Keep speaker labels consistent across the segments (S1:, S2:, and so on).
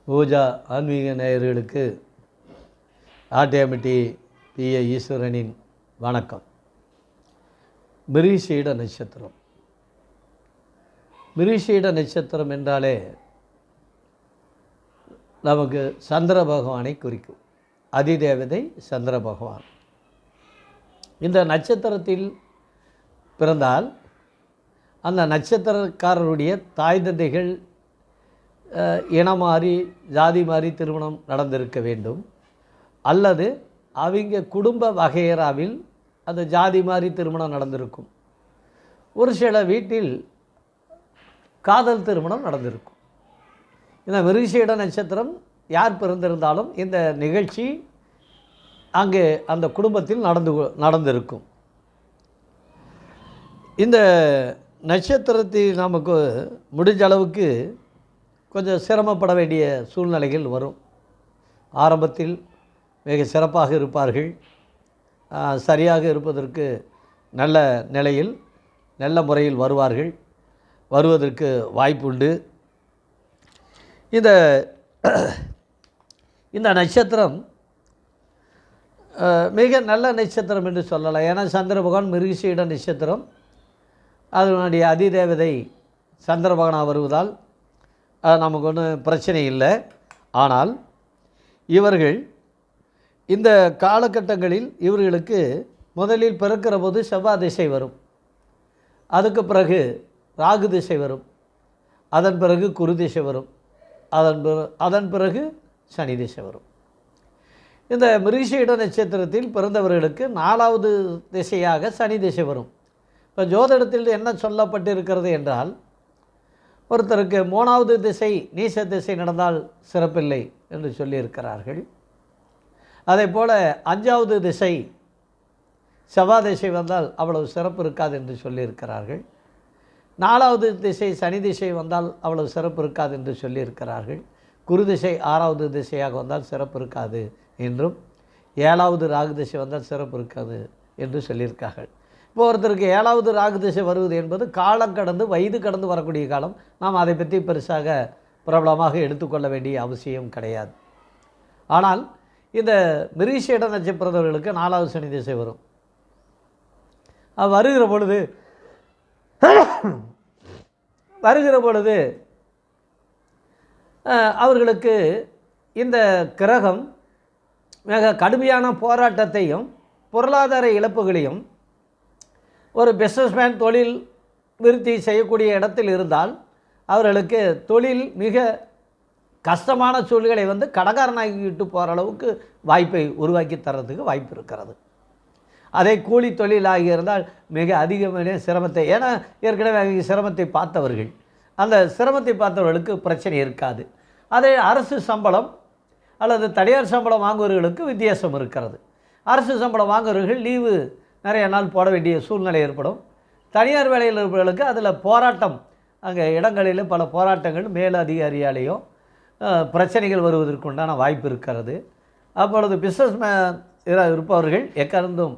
S1: பூஜா ஆன்மீக நேயர்களுக்கு ஆட்டியாமிட்டி பிஏ ஈஸ்வரனின் வணக்கம். மிருகசீட நட்சத்திரம். மிருகசீட நட்சத்திரம் என்றாலே நமக்கு சந்திர பகவானை குறிக்கும். அதிதேவதை சந்திர பகவான். இந்த நட்சத்திரத்தில் பிறந்தால் அந்த நட்சத்திரக்காரருடைய தாய் தந்தைகள் இனம் மாறி ஜாதி மாறி திருமணம் நடந்திருக்க வேண்டும், அல்லது அவங்க குடும்ப வகையறாவில் அந்த ஜாதி மாறி திருமணம் நடந்திருக்கும். ஒரு சில வீட்டில் காதல் திருமணம் நடந்திருக்கும். இந்த மிருகசீட நட்சத்திரம் யார் பிறந்திருந்தாலும் இந்த நிகழ்ச்சி அங்கே அந்த குடும்பத்தில் நடந்திருக்கும். இந்த நட்சத்திரத்தில் நமக்கு முடிஞ்ச அளவுக்கு கொஞ்சம் சிரமப்பட வேண்டிய சூழ்நிலைகள் வரும். ஆரம்பத்தில் மிக சிறப்பாக இருப்பார்கள். சரியாக இருப்பதற்கு நல்ல நிலையில் நல்ல முறையில் வருவதற்கு வாய்ப்புண்டு. இந்த நட்சத்திரம் மிக நல்ல நட்சத்திரம் என்று சொல்லலாம். ஏன்னா சந்திர பகவான் மிருகசீட நட்சத்திரம், அதனுடைய அதிதேவதை சந்திர பகவானாக வருவதால் நமக்கு ஒன்றும் பிரச்சனை இல்லை. ஆனால் இவர்கள் இந்த காலகட்டங்களில் இவர்களுக்கு முதலில் பிறக்கிற போது செவ்வாய் திசை வரும், அதுக்கு பிறகு ராகு திசை வரும், அதன் பிறகு குரு திசை வரும், அதன் பிறகு சனி திசை வரும். இந்த மிருகசீட நட்சத்திரத்தில் பிறந்தவர்களுக்கு 4வது திசையாக சனி திசை வரும். இப்போ ஜோதிடத்தில் என்ன சொல்லப்பட்டிருக்கிறது என்றால், ஒருத்தருக்கு 3வது திசை நீச திசை நடந்தால் சிறப்பில்லை என்று சொல்லியிருக்கிறார்கள். அதே போல் 5வது திசை செவ்வாய் திசை வந்தால் அவ்வளவு சிறப்பு இருக்காது என்று சொல்லியிருக்கிறார்கள். 4வது திசை சனி திசை வந்தால் அவ்வளவு சிறப்பு இருக்காது என்று சொல்லியிருக்கிறார்கள். குரு திசை 6வது திசையாக வந்தால் சிறப்பு இருக்காது என்றும், 7வது ராகு திசை வந்தால் சிறப்பு இருக்காது என்று சொல்லியிருக்கார்கள். இப்போ ஒருத்தருக்கு 7வது ராகு திசை வருவது என்பது காலம் கடந்து வயது கடந்து வரக்கூடிய காலம். நாம் அதை பற்றி பெருசாக பிரபலமாக எடுத்துக்கொள்ள வேண்டிய அவசியம் கிடையாது. ஆனால் இந்த மிருகசீட நட்சத்திரவர்களுக்கு 4வது சனி திசை வரும். வருகிற பொழுது அவர்களுக்கு இந்த கிரகம் மிக கடுமையான போராட்டத்தையும் பொருளாதார இழப்புகளையும், ஒரு பிஸ்னஸ்மேன் தொழில் விருத்தி செய்யக்கூடிய இடத்தில் இருந்தால் அவர்களுக்கு தொழில் மிக கஷ்டமான சூழ்நிலை கடகாரனாகிட்டு போகிற அளவுக்கு வாய்ப்பை உருவாக்கி தர்றதுக்கு வாய்ப்பு இருக்கிறது. அதே கூலி தொழிலாகி இருந்தால் மிக அதிகமான சிரமத்தை, ஏன்னா ஏற்கனவே அவங்க சிரமத்தை பார்த்தவர்கள், அந்த சிரமத்தை பார்த்தவர்களுக்கு பிரச்சனை இருக்காது. அதே அரசு சம்பளம் அல்லது தனியார் சம்பளம் வாங்குவவர்களுக்கு வித்தியாசம் இருக்கிறது. அரசு சம்பளம் வாங்குவவர்கள் லீவு நிறைய நாள் போட வேண்டிய சூழ்நிலை ஏற்படும். தனியார் வேலையில் இருப்பவர்களுக்கு அதில் போராட்டம், அங்கே இடங்களில் பல போராட்டங்கள் மேல் அதிகாரியாலேயோ பிரச்சனைகள் வருவதற்குண்டான வாய்ப்பு இருக்கிறது. அப்பொழுது பிஸ்னஸ் இருப்பவர்கள் எக்காரணம்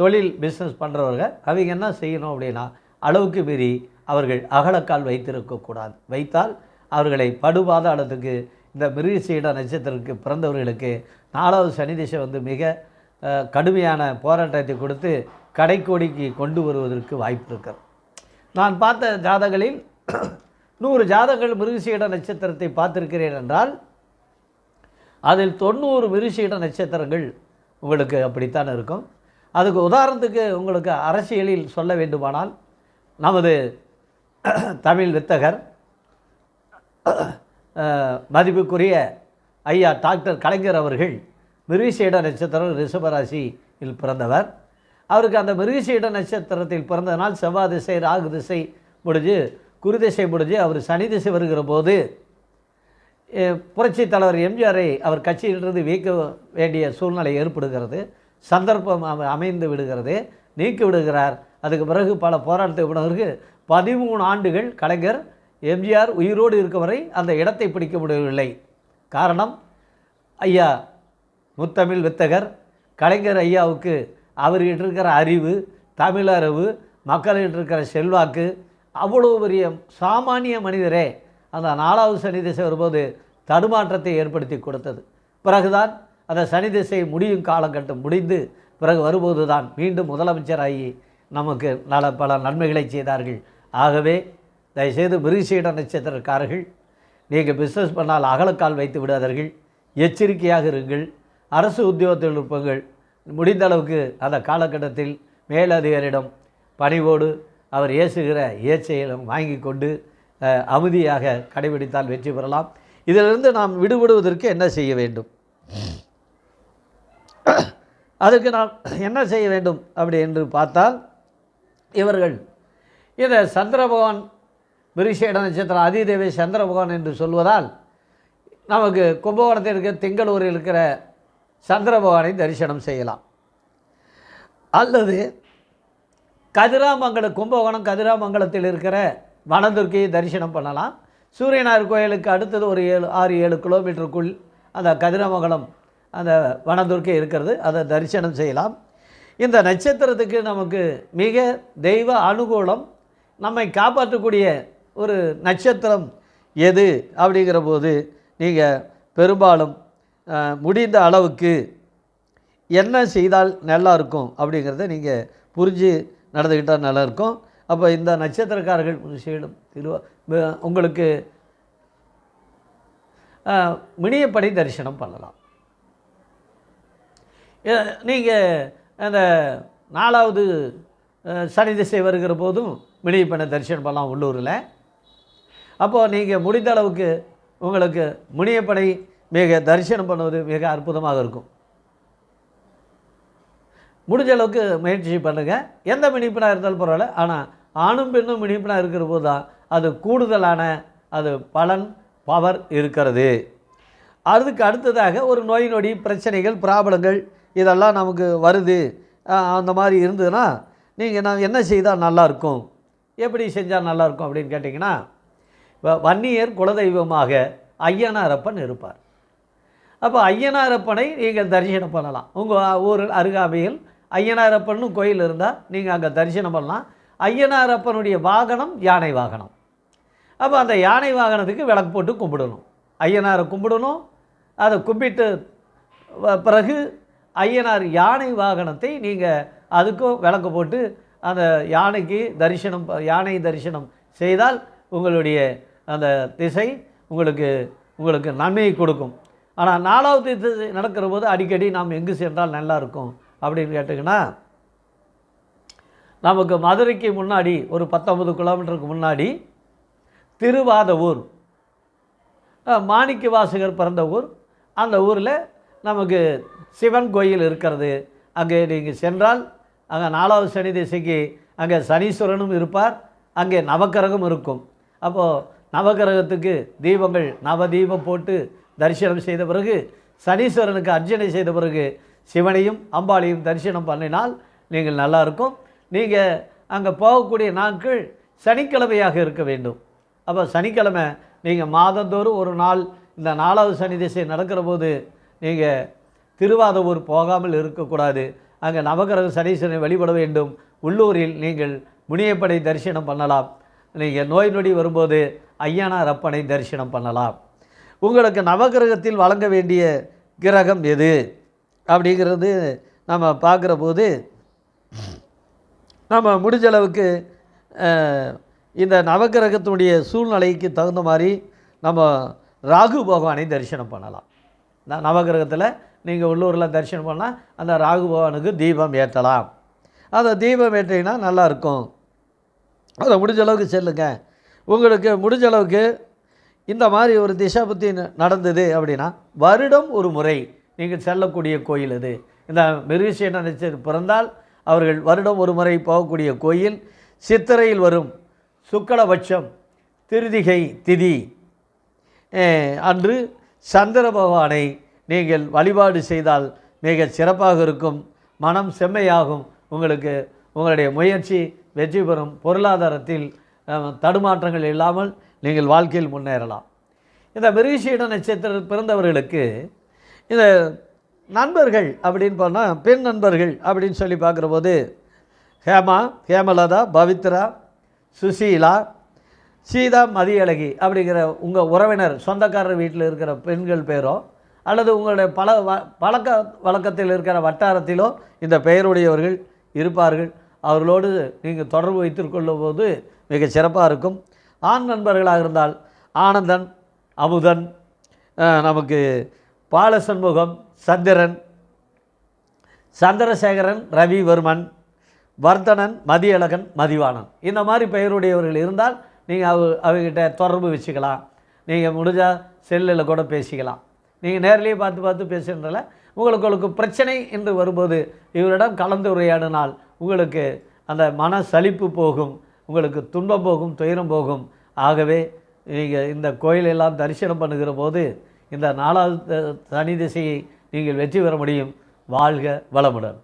S1: தொழில் பிஸ்னஸ் பண்ணுறவர்கள் அவங்க என்ன செய்யணும் அப்படின்னா, அளவுக்கு மீறி அவர்கள் அகலக்கால் வைத்திருக்கக்கூடாது. வைத்தால் அவர்களை படுபாதாளத்துக்கு, இந்த மிருகசீட நட்சத்திரத்துக்கு பிறந்தவர்களுக்கு 4வது சனி திசை மிக கடுமையான போராட்டத்தை கொடுத்து கடைக்கோடிக்கு கொண்டு வருவதற்கு வாய்ப்பு இருக்கிறது. நான் பார்த்த ஜாதகங்களில் 100 ஜாதகங்கள் மிருகசீட நட்சத்திரத்தை பார்த்திருக்கிறேன் என்றால் அதில் 90 மிருகசீட நட்சத்திரங்கள் உங்களுக்கு அப்படித்தான் இருக்கும். அதுக்கு உதாரணத்துக்கு உங்களுக்கு அரசியலில் சொல்ல வேண்டுமானால், நமது தமிழ் வித்தகர் மதிப்புக்குரிய ஐயா டாக்டர் கலைஞர் அவர்கள் மிருகசீட நட்சத்திரம் ரிஷபராசியில் பிறந்தவர். அவருக்கு அந்த மிருகசீட நட்சத்திரத்தில் பிறந்ததனால் செவ்வாய் திசை ராகு திசை முடிஞ்சு குரு திசை முடிஞ்சு அவர் சனி திசை வருகிற போது புரட்சி தலைவர் எம்ஜிஆரை அவர் கட்சியிலிருந்து நீக்க வேண்டிய சூழ்நிலை ஏற்படுகிறது. சந்தர்ப்பம் அமைந்து விடுகிறது, நீக்கி விடுகிறார். அதுக்கு பிறகு பல போராட்டத்துக்கு பிறகு 13 ஆண்டுகள் கலைஞர் எம்ஜிஆர் உயிரோடு இருக்கும் வரை அந்த இடத்தை பிடிக்க முடியவில்லை. காரணம், ஐயா முத்தமிழ் வித்தகர் கலைஞர் ஐயாவுக்கு அவர்கிட்ட இருக்கிற அறிவு, தமிழறிவு, மக்கள்கிட்ட இருக்கிற செல்வாக்கு, அவ்வளோ பெரிய சாமானிய மனிதரே அந்த 4வது சனி திசை வரும்போது தடுமாற்றத்தை ஏற்படுத்தி கொடுத்தது. பிறகுதான் அந்த சனி திசை முடியும் காலகட்டம் முடிந்து பிறகு வரும்போது தான் மீண்டும் முதலமைச்சராகி நமக்கு பல நன்மைகளை செய்தார்கள். ஆகவே தயவுசெய்து மிருகசீட நட்சத்திரக்காரர்கள், நீங்கள் பிஸ்னஸ் பண்ணால் அகலக்கால் வைத்து விடாதீர்கள், எச்சரிக்கையாக இருங்கள். அரசு உத்தியோகத்தில் இருப்பவர்கள் முடிந்த அளவுக்கு அந்த காலகட்டத்தில் மேலதிகாரியிடம் பணிவோடு அவர் ஏசுகிற ஏச்சையிலும் வாங்கி கொண்டு அமைதியாக கடைபிடித்தால் வெற்றி பெறலாம். இதிலிருந்து நாம் விடுபடுவதற்கு என்ன செய்ய வேண்டும், அதுக்கு நாம் என்ன செய்ய வேண்டும் அப்படி என்று பார்த்தால், இவர்கள் இந்த சந்திர பகவான் மிருகசீட நட்சத்திரம் அதிதேவி சந்திர பகவான் என்று சொல்வதால் நமக்கு கும்பகோணத்தில் இருக்கிற திங்களூரில் இருக்கிற சந்திர பகவானை தரிசனம் செய்யலாம். அல்லது கும்பகோணம் கதிராமங்கலத்தில் இருக்கிற வனதுர்க்கையை தரிசனம் பண்ணலாம். சூரியனார் கோயிலுக்கு அடுத்தது ஒரு 6-7 கிலோமீட்டருக்குள் அந்த கதிராமங்கலம் அந்த வனதுர்க்கை இருக்கிறது, அதை தரிசனம் செய்யலாம். இந்த நட்சத்திரத்துக்கு நமக்கு மிக தெய்வ அனுகூலம், நம்மை காப்பாற்றக்கூடிய ஒரு நட்சத்திரம் எது அப்படிங்கிற போது நீங்கள் பெரும்பாலும் முடிந்த அளவுக்கு என்ன செய்தால் நல்லாயிருக்கும் அப்படிங்கிறத நீங்கள் புரிஞ்சு நடந்துக்கிட்டால் நல்லாயிருக்கும். அப்போ இந்த நட்சத்திரக்காரர்கள் உங்களுக்கு மினியப்படி தரிசனம் பண்ணலாம். நீங்கள் அந்த 4வது சனி திசை வருகிற போதும் மினியப்பனை தரிசனம் பண்ணலாம் உள்ளூரில். அப்போது நீங்கள் முடிந்த அளவுக்கு உங்களுக்கு முனியப்பனை மிக தரிசனம் பண்ணுவது மிக அற்புதமாக இருக்கும். முடிஞ்ச அளவுக்கு முயற்சி பண்ணுங்கள். எந்த மினிப்பனாக இருந்தாலும் பரவாயில்ல, ஆனால் ஆணும் பெண்ணும் மினிப்பனாக இருக்கிற போது தான் அது கூடுதலான அது பவர் இருக்கிறது. அதுக்கு அடுத்ததாக ஒரு நோய் நொடி பிரச்சனைகள் ப்ராப்ளங்கள் இதெல்லாம் நமக்கு வருது, அந்த மாதிரி இருந்ததுன்னா நான் என்ன செய்தால் நல்லாயிருக்கும், எப்படி செஞ்சால் நல்லாயிருக்கும் அப்படின்னு கேட்டிங்கன்னா, இப்போ வன்னியர் குலதெய்வமாக ஐயனாரப்பன் இருப்பார். அப்போ ஐயனாரப்பனை நீங்கள் தரிசனம் பண்ணலாம். உங்கள் ஊர் அருகாமையில் ஐயனாரப்பன்னு கோயில் இருந்தால் நீங்கள் அங்கே தரிசனம் பண்ணலாம். ஐயனாரப்பனுடைய வாகனம் யானை வாகனம். அப்போ அந்த யானை வாகனத்துக்கு விளக்கு போட்டு கும்பிடணும், ஐயனாரை கும்பிடணும். அதை கும்பிட்டு பிறகு ஐயனார் யானை வாகனத்தை நீங்கள் அதுக்கும் விளக்கு போட்டு அந்த யானைக்கு யானை தரிசனம் செய்தால் உங்களுடைய அந்த திசை உங்களுக்கு நன்மையை கொடுக்கும். ஆனால் 4வது திசை நடக்கிற போது அடிக்கடி நாம் எங்கு சென்றால் நல்லாயிருக்கும் அப்படின்னு கேட்டிங்கன்னா, நமக்கு மதுரைக்கு முன்னாடி ஒரு 19 கிலோமீட்டருக்கு முன்னாடி திருவாதவூர், மாணிக்க வாசகர் பிறந்த ஊர். அந்த ஊரில் நமக்கு சிவன் கோயில் இருக்கிறது. அங்கே நீங்கள் சென்றால் அங்கே 4வது சனி திசைக்கு அங்கே சனீஸ்வரனும் இருப்பார், அங்கே நவக்கிரகம் இருக்கும். அப்போது நவக்கிரகத்துக்கு தீபங்கள் நவதீபம் போட்டு தரிசனம் செய்த பிறகு, சனீஸ்வரனுக்கு அர்ச்சனை செய்த பிறகு சிவனையும் அம்பாளையும் தரிசனம் பண்ணினால் நீங்கள் நல்லாயிருக்கும். நீங்கள் அங்கே போகக்கூடிய நாட்கள் சனிக்கிழமையாக இருக்க வேண்டும். அப்போ சனிக்கிழமை நீங்கள் மாதந்தோறும் ஒரு நாள் இந்த 4வது சனி திசை நடக்கிற போது நீங்கள் திருவாதவூர் போகாமல் இருக்கக்கூடாது. அங்கே நவகிரக சனீஸ்வரனை வழிபட வேண்டும். உள்ளூரில் நீங்கள் முனியப்பனை தரிசனம் பண்ணலாம். நீங்கள் நோய் நொடி வரும்போது ஐயனார் அப்பனை தரிசனம் பண்ணலாம். உங்களுக்கு நவகிரகத்தில் வழங்க வேண்டிய கிரகம் எது அப்படிங்கிறது நம்ம பார்க்குற போது, நம்ம முடிஞ்சளவுக்கு இந்த நவகிரகத்தினுடைய சூழ்நிலைக்கு தகுந்த மாதிரி நம்ம ராகு பகவானை தரிசனம் பண்ணலாம். நவகிரகத்தில் நீங்கள் உள்ளூரில் தரிசனம் பண்ணால் அந்த ராகு பகவானுக்கு தீபம் ஏற்றலாம். அந்த தீபம் ஏற்றிங்கன்னா நல்லாயிருக்கும். அதை முடிஞ்ச அளவுக்கு செல்லுங்க. உங்களுக்கு முடிஞ்ச அளவுக்கு இந்த மாதிரி ஒரு திசை புத்தி நடந்தது அப்படின்னா வருடம் ஒரு முறை நீங்கள் செல்லக்கூடிய கோயில் அது. இந்த மிருகசீட நட்சத்திரம் பிறந்தால் அவர்கள் வருடம் ஒரு முறை போகக்கூடிய கோயில் சித்திரையில் வரும் சுக்லபட்சம் திருதிகை திதி அன்று சந்திர பகவானை நீங்கள் வழிபாடு செய்தால் மிக சிறப்பாக இருக்கும். மனம் செம்மையாகும். உங்களுடைய முயற்சி வெற்றி பெறும். பொருளாதாரத்தில் தடுமாற்றங்கள் இல்லாமல் நீங்கள் வாழ்க்கையில் முன்னேறலாம். இந்த மிருகசீட நட்சத்திரம் பிறந்தவர்களுக்கு இந்த நண்பர்கள் அப்படின்னு போனால் பெண் நண்பர்கள் அப்படின்னு சொல்லி பார்க்குற போது ஹேமலதா, பவித்ரா, சுசீலா, சீதா மதியழகி அப்படிங்கிற உங்கள் உறவினர் சொந்தக்காரர் வீட்டில் இருக்கிற பெண்கள் பேரோ அல்லது உங்களுடைய பழக்க வழக்கத்தில் இருக்கிற வட்டாரத்திலோ இந்த பெயருடையவர்கள் இருப்பார்கள். அவர்களோடு நீங்கள் தொடர்பு வைத்துக்கொள்ளும் போது மிக சிறப்பாக இருக்கும். ஆண் நண்பர்களாக இருந்தால் ஆனந்தன், அமுதன், நமக்கு பாலசண்முகம், சந்திரன், சந்திரசேகரன், ரவிவர்மன், வர்தனன், மதியழகன், மதிவாணன் இந்த மாதிரி பெயருடையவர்கள் இருந்தால் நீங்கள் அவர்கிட்ட தொடர்பு வச்சுக்கலாம். நீங்கள் முடிஞ்சால் செல்லில் கூட பேசிக்கலாம். நீங்கள் நேரிலேயே பார்த்து பேசுகிறதால உங்களுக்கு பிரச்சனை என்று வரும்போது இவரிடம் கலந்துரையாடினால் உங்களுக்கு அந்த மன சலிப்பு போகும், உங்களுக்கு துன்பம் போகும், துயரம் போகும். ஆகவே நீங்கள் இந்த கோயிலெல்லாம் தரிசனம் பண்ணுகிற போது இந்த 4வது சனி திசையை நீங்கள் வெற்றி பெற முடியும். வாழ்க வளமுடன்.